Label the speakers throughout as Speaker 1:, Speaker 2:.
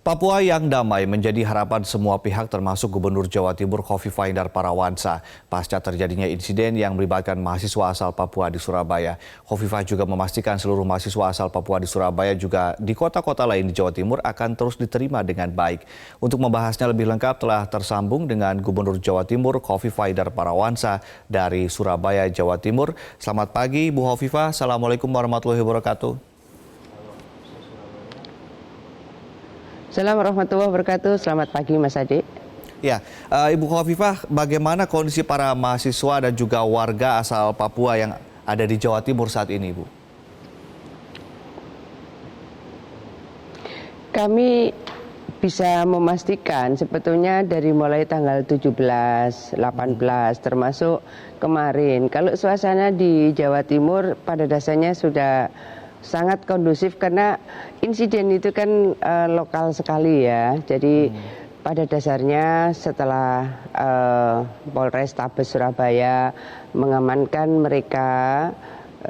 Speaker 1: Papua yang damai menjadi harapan semua pihak termasuk Gubernur Jawa Timur Khofifah Indar Parawansa pasca terjadinya insiden yang melibatkan mahasiswa asal Papua di Surabaya. Khofifah juga memastikan seluruh mahasiswa asal Papua di Surabaya juga di kota-kota lain di Jawa Timur akan terus diterima dengan baik. Untuk membahasnya lebih lengkap telah tersambung dengan Gubernur Jawa Timur Khofifah Indar Parawansa dari Surabaya, Jawa Timur. Selamat pagi Bu Khofifah, Assalamualaikum warahmatullahi wabarakatuh.
Speaker 2: Assalamualaikum warahmatullahi wabarakatuh. Selamat pagi Mas Adi.
Speaker 1: Ya, Ibu Khofifah, bagaimana kondisi para mahasiswa dan juga warga asal Papua yang ada di Jawa Timur saat ini, Bu?
Speaker 2: Kami bisa memastikan sebetulnya dari mulai tanggal 17, 18 termasuk kemarin. Kalau suasana di Jawa Timur pada dasarnya sudah sangat kondusif karena insiden itu kan lokal sekali ya. Jadi pada dasarnya setelah Polrestabes Surabaya mengamankan mereka,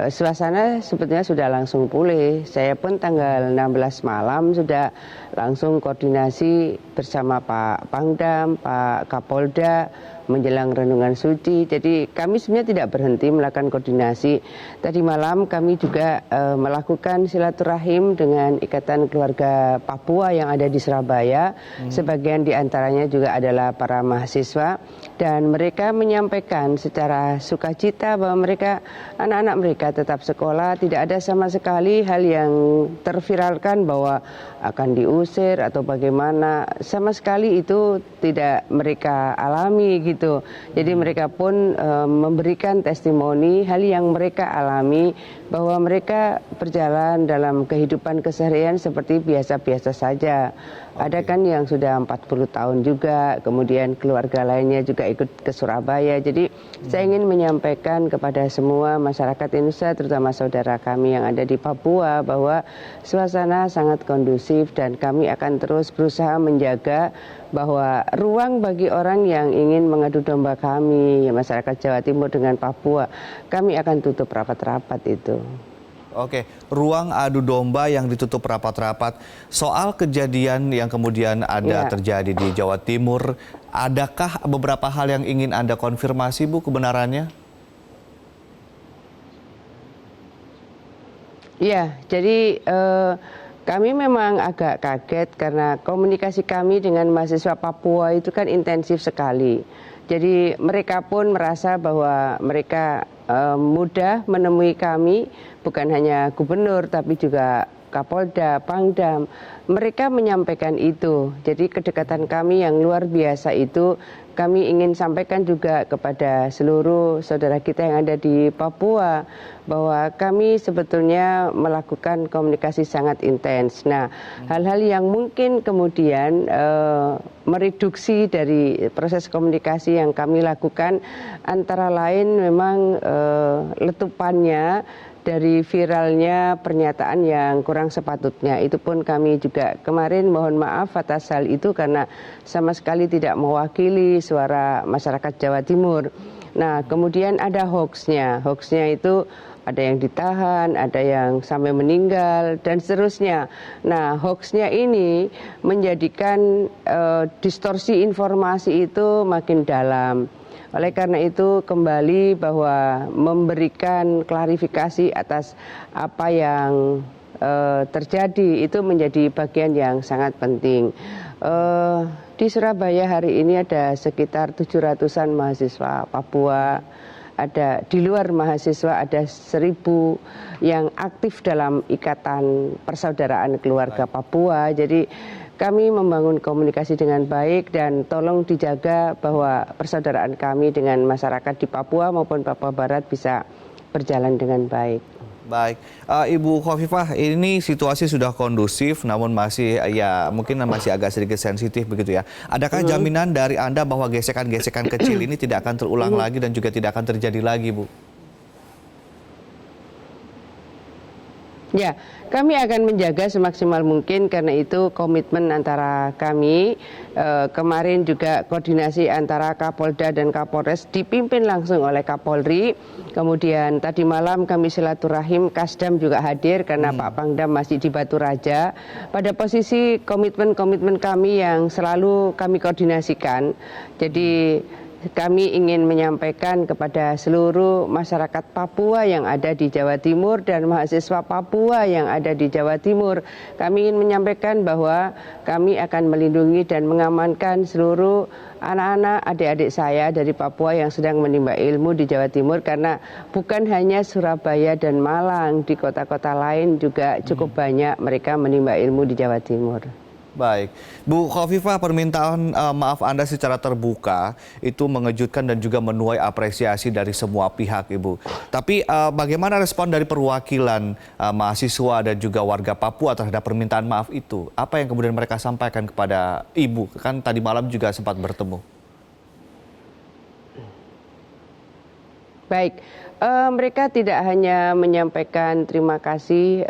Speaker 2: suasana sebetulnya sudah langsung pulih. Saya pun tanggal 16 malam sudah langsung koordinasi bersama Pak Pangdam, Pak Kapolda menjelang renungan suci. Jadi kami sebenarnya tidak berhenti melakukan koordinasi. Tadi malam kami juga melakukan silaturahim dengan Ikatan Keluarga Papua yang ada di Surabaya. Sebagian diantaranya juga adalah para mahasiswa. Dan mereka menyampaikan secara sukacita bahwa mereka, anak-anak mereka tetap sekolah. Tidak ada sama sekali hal yang terviralkan bahwa akan diusir atau bagaimana. Sama sekali itu tidak mereka alami gitu. Jadi mereka pun memberikan testimoni hal yang mereka alami bahwa mereka berjalan dalam kehidupan keseharian seperti biasa-biasa saja. Ada kan yang sudah 40 tahun juga, kemudian keluarga lainnya juga ikut ke Surabaya. Jadi saya ingin menyampaikan kepada semua masyarakat Indonesia, terutama saudara kami yang ada di Papua, bahwa suasana sangat kondusif dan kami akan terus berusaha menjaga bahwa ruang bagi orang yang ingin mengadu domba kami, ya, masyarakat Jawa Timur dengan Papua, kami akan tutup rapat-rapat itu.
Speaker 1: Oke, ruang adu domba yang ditutup rapat-rapat. Soal kejadian yang kemudian ada terjadi di Jawa Timur, adakah beberapa hal yang ingin Anda konfirmasi, Bu, kebenarannya?
Speaker 2: Ya, jadi kami memang agak kaget karena komunikasi kami dengan mahasiswa Papua itu kan intensif sekali. Jadi mereka pun merasa bahwa mereka mudah menemui kami, bukan hanya gubernur tapi juga Kapolda, Pangdam. Mereka menyampaikan itu. Jadi kedekatan kami yang luar biasa itu kami ingin sampaikan juga kepada seluruh saudara kita yang ada di Papua bahwa kami sebetulnya melakukan komunikasi sangat intens. Nah, hal-hal yang mungkin kemudian mereduksi dari proses komunikasi yang kami lakukan antara lain memang letupannya dari viralnya pernyataan yang kurang sepatutnya. Itu pun kami juga kemarin mohon maaf atas hal itu karena sama sekali tidak mewakili suara masyarakat Jawa Timur. Nah, kemudian ada hoaxnya. Hoaxnya itu ada yang ditahan, ada yang sampai meninggal, dan seterusnya. Nah, hoaxnya ini menjadikan distorsi informasi itu makin dalam. Oleh karena itu kembali bahwa memberikan klarifikasi atas apa yang terjadi itu menjadi bagian yang sangat penting. Di Surabaya hari ini ada sekitar 700-an mahasiswa Papua. Ada di luar mahasiswa ada 1.000 yang aktif dalam ikatan persaudaraan keluarga Papua. Jadi kami membangun komunikasi dengan baik dan tolong dijaga bahwa persaudaraan kami dengan masyarakat di Papua maupun Papua Barat bisa berjalan dengan baik.
Speaker 1: Baik, Ibu Khofifah, ini situasi sudah kondusif namun masih mungkin masih agak sedikit sensitif begitu ya. Adakah jaminan dari Anda bahwa gesekan-gesekan kecil ini tidak akan terulang lagi dan juga tidak akan terjadi lagi, Bu?
Speaker 2: Ya, kami akan menjaga semaksimal mungkin karena itu komitmen antara kami. Kemarin juga koordinasi antara Kapolda dan Kapolres dipimpin langsung oleh Kapolri. Kemudian tadi malam kami silaturahim, Kasdam juga hadir karena Pak Pangdam masih di Batu Raja. Pada posisi komitmen-komitmen kami yang selalu kami koordinasikan. Jadi kami ingin menyampaikan kepada seluruh masyarakat Papua yang ada di Jawa Timur dan mahasiswa Papua yang ada di Jawa Timur. Kami ingin menyampaikan bahwa kami akan melindungi dan mengamankan seluruh anak-anak, adik-adik saya dari Papua yang sedang menimba ilmu di Jawa Timur karena bukan hanya Surabaya dan Malang, di kota-kota lain juga cukup banyak mereka menimba ilmu di Jawa Timur.
Speaker 1: Baik, Bu Khofifah, permintaan maaf Anda secara terbuka itu mengejutkan dan juga menuai apresiasi dari semua pihak, Ibu. Tapi bagaimana respon dari perwakilan mahasiswa dan juga warga Papua terhadap permintaan maaf itu? Apa yang kemudian mereka sampaikan kepada Ibu? Kan tadi malam juga sempat bertemu.
Speaker 2: Baik, mereka tidak hanya menyampaikan terima kasih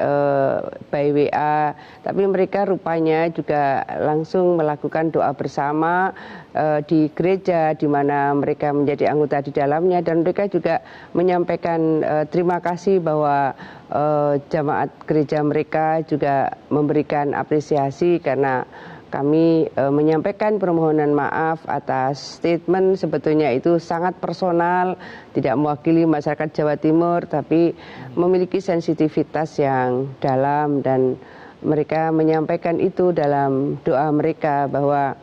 Speaker 2: by WA, tapi mereka rupanya juga langsung melakukan doa bersama di gereja di mana mereka menjadi anggota di dalamnya dan mereka juga menyampaikan terima kasih bahwa jamaat gereja mereka juga memberikan apresiasi karena kami menyampaikan permohonan maaf atas statement sebetulnya itu sangat personal, tidak mewakili masyarakat Jawa Timur, tapi memiliki sensitivitas yang dalam dan mereka menyampaikan itu dalam doa mereka bahwa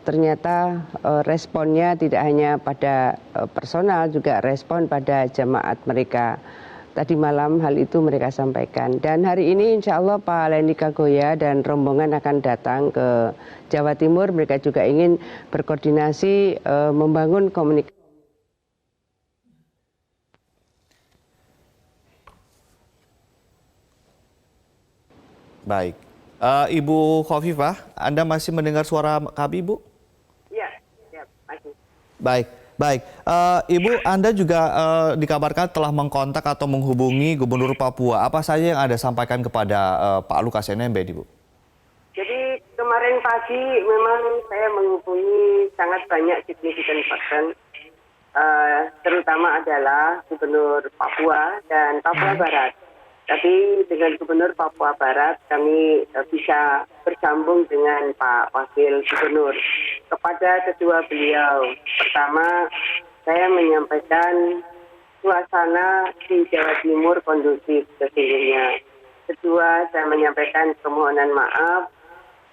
Speaker 2: ternyata responnya tidak hanya pada personal, juga respon pada jamaat mereka. Tadi malam hal itu mereka sampaikan. Dan hari ini insya Allah Pak Lendi Kagoya dan rombongan akan datang ke Jawa Timur. Mereka juga ingin berkoordinasi membangun komunikasi.
Speaker 1: Baik. Ibu Khofifah, Anda masih mendengar suara kami, Bu?
Speaker 2: Iya, masih.
Speaker 1: Baik. Baik, Ibu, Anda juga dikabarkan telah mengkontak atau menghubungi Gubernur Papua. Apa saja yang Anda sampaikan kepada Pak Lukas NMB, Bu?
Speaker 2: Jadi kemarin pagi memang saya menghubungi sangat banyak signifikan person, terutama adalah Gubernur Papua dan Papua Barat. Tapi dengan Gubernur Papua Barat kami bisa bersambung dengan Pak Wakil Gubernur. Kepada kedua beliau, pertama saya menyampaikan suasana di Jawa Timur kondusif sesungguhnya. Kedua, saya menyampaikan permohonan maaf.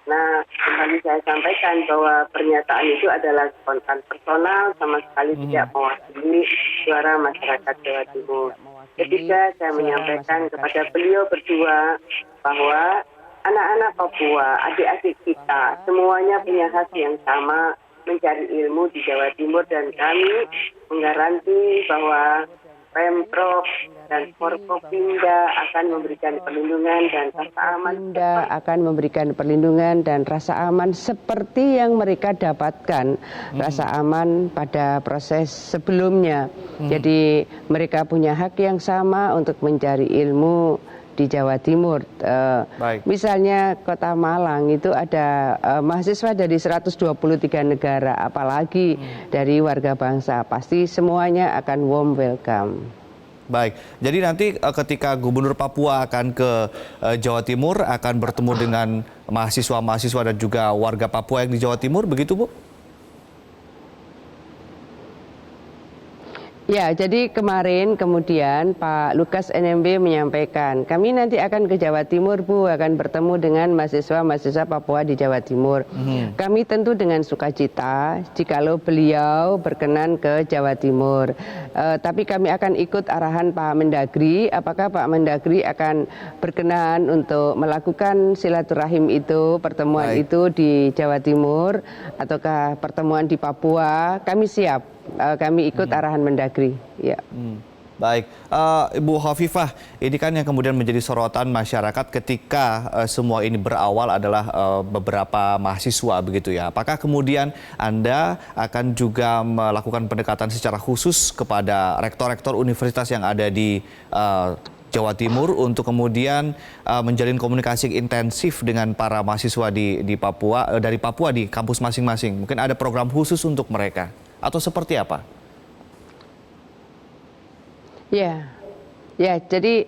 Speaker 2: Nah, kembali saya sampaikan bahwa pernyataan itu adalah spontan personal, sama sekali tidak mewakili suara masyarakat Jawa Timur. Ketiga, saya menyampaikan kepada beliau berdua bahwa anak-anak Papua, adik-adik kita, semuanya punya hak yang sama mencari ilmu di Jawa Timur dan kami menggaranti bahwa Pemprov dan Forkopimda akan memberikan perlindungan dan rasa aman. Akan memberikan perlindungan dan rasa aman seperti yang mereka dapatkan rasa aman pada proses sebelumnya. Jadi mereka punya hak yang sama untuk mencari ilmu di Jawa Timur. Misalnya Kota Malang itu ada mahasiswa dari 123 negara, apalagi dari warga bangsa. Pasti semuanya akan warm welcome.
Speaker 1: Baik, jadi nanti ketika Gubernur Papua akan ke Jawa Timur, akan bertemu dengan mahasiswa-mahasiswa dan juga warga Papua yang di Jawa Timur, begitu Bu?
Speaker 2: Ya, jadi kemarin kemudian Pak Lukas NMB menyampaikan, kami nanti akan ke Jawa Timur Bu, akan bertemu dengan mahasiswa-mahasiswa Papua di Jawa Timur. Kami tentu dengan sukacita jikalau beliau berkenan ke Jawa Timur. Tapi kami akan ikut arahan Pak Mendagri, apakah Pak Mendagri akan berkenan untuk melakukan silaturahim itu, pertemuan itu di Jawa Timur, ataukah pertemuan di Papua, kami siap. Kami ikut arahan Mendagri. Ya.
Speaker 1: Baik, Ibu Khofifah, ini kan yang kemudian menjadi sorotan masyarakat ketika semua ini berawal adalah beberapa mahasiswa begitu ya. Apakah kemudian Anda akan juga melakukan pendekatan secara khusus kepada rektor-rektor universitas yang ada di Jawa Timur untuk kemudian menjalin komunikasi intensif dengan para mahasiswa di Papua, dari Papua di kampus masing-masing. Mungkin ada program khusus untuk mereka atau seperti apa?
Speaker 2: Ya, ya. Jadi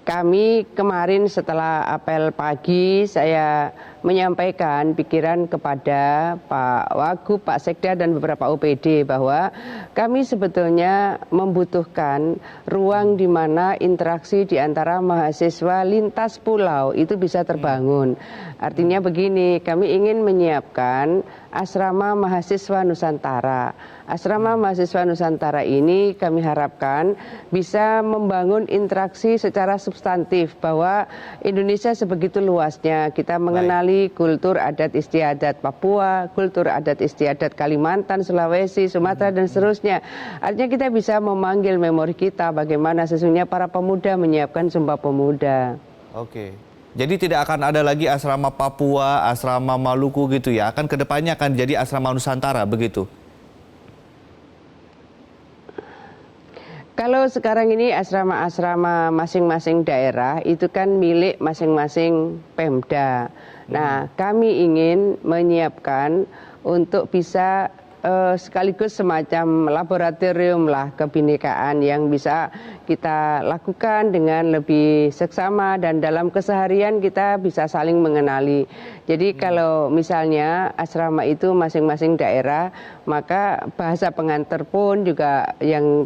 Speaker 2: kami kemarin setelah apel pagi saya menyampaikan pikiran kepada Pak Wagub, Pak Sekda dan beberapa OPD bahwa kami sebetulnya membutuhkan ruang di mana interaksi di antara mahasiswa lintas pulau itu bisa terbangun. Artinya begini, kami ingin menyiapkan asrama mahasiswa Nusantara. Asrama mahasiswa Nusantara ini kami harapkan bisa membangun interaksi secara substantif bahwa Indonesia sebegitu luasnya. Kita mengenali kultur adat istiadat Papua, kultur adat istiadat Kalimantan, Sulawesi, Sumatera dan seterusnya. Artinya kita bisa memanggil memori kita bagaimana sesungguhnya para pemuda menyiapkan Sumpah Pemuda.
Speaker 1: Oke. Jadi tidak akan ada lagi asrama Papua, asrama Maluku gitu ya. Akan kedepannya akan jadi asrama Nusantara begitu.
Speaker 2: Kalau sekarang ini asrama-asrama masing-masing daerah itu kan milik masing-masing Pemda. Nah, kami ingin menyiapkan untuk bisa sekaligus semacam laboratorium lah kebinekaan yang bisa kita lakukan dengan lebih seksama dan dalam keseharian kita bisa saling mengenali. Jadi kalau misalnya asrama itu masing-masing daerah, maka bahasa pengantar pun juga yang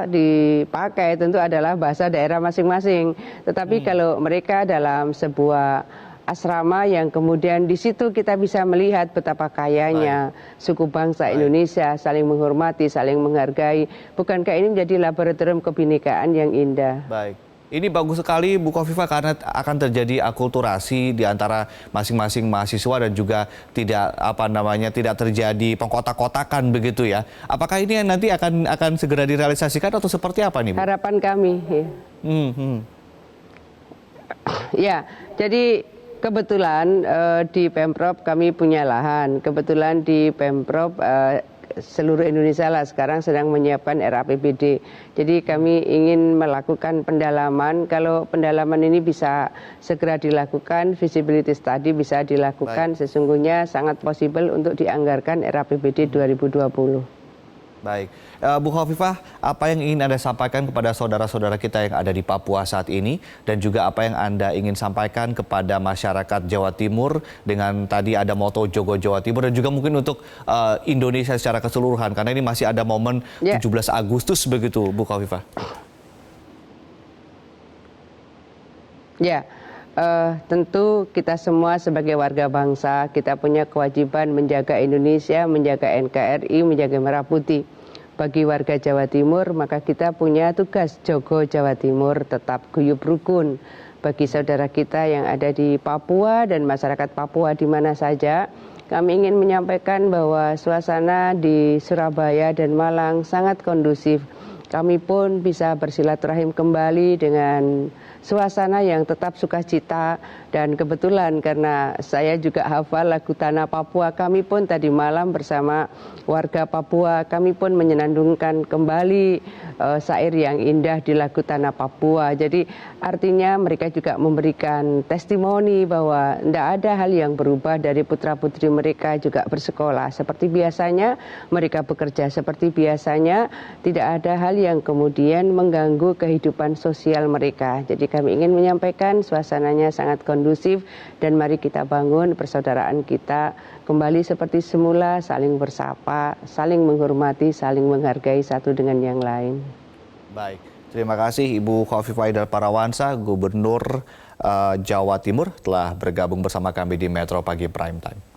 Speaker 2: dipakai tentu adalah bahasa daerah masing-masing. Tetapi kalau mereka dalam sebuah asrama yang kemudian di situ kita bisa melihat betapa kayanya suku bangsa Indonesia, saling menghormati, saling menghargai. Bukankah ini menjadi laboratorium kebinekaan yang indah?
Speaker 1: Baik. Ini bagus sekali Bu Khofifah karena akan terjadi akulturasi di antara masing-masing mahasiswa dan juga tidak terjadi pengkotak-kotakan begitu ya. Apakah ini nanti akan segera direalisasikan atau seperti apa nih Bu?
Speaker 2: Harapan kami. Ya, jadi kebetulan di Pemprov kami punya lahan. Kebetulan di Pemprov seluruh Indonesia lah sekarang sedang menyiapkan RAPBD. Jadi kami ingin melakukan pendalaman. Kalau pendalaman ini bisa segera dilakukan, feasibility study bisa dilakukan, sesungguhnya sangat possible untuk dianggarkan RAPBD 2020.
Speaker 1: Baik, Bu Khofifah, apa yang ingin Anda sampaikan kepada saudara-saudara kita yang ada di Papua saat ini dan juga apa yang Anda ingin sampaikan kepada masyarakat Jawa Timur dengan tadi ada moto Jogo Jawa Timur dan juga mungkin untuk Indonesia secara keseluruhan karena ini masih ada momen 17 Agustus begitu, Bu Khofifah.
Speaker 2: Ya. Tentu kita semua sebagai warga bangsa kita punya kewajiban menjaga Indonesia, menjaga NKRI, menjaga Merah Putih. Bagi warga Jawa Timur maka kita punya tugas Jogo Jawa Timur tetap guyub rukun. Bagi saudara kita yang ada di Papua dan masyarakat Papua di mana saja, kami ingin menyampaikan bahwa suasana di Surabaya dan Malang sangat kondusif. Kami pun bisa bersilaturahim kembali dengan suasana yang tetap sukacita dan kebetulan karena saya juga hafal lagu Tanah Papua, kami pun tadi malam bersama warga Papua kami pun menyenandungkan kembali syair yang indah di lagu Tanah Papua. Jadi artinya mereka juga memberikan testimoni bahwa tidak ada hal yang berubah dari putra-putri mereka juga bersekolah seperti biasanya, mereka bekerja seperti biasanya, tidak ada hal yang kemudian mengganggu kehidupan sosial mereka. Jadi kami ingin menyampaikan suasananya sangat kondusif dan mari kita bangun persaudaraan kita kembali seperti semula, saling bersapa, saling menghormati, saling menghargai satu dengan yang lain.
Speaker 1: Baik, terima kasih Ibu Khofifah Indar Parawansa, Gubernur Jawa Timur telah bergabung bersama kami di Metro Pagi Prime Time.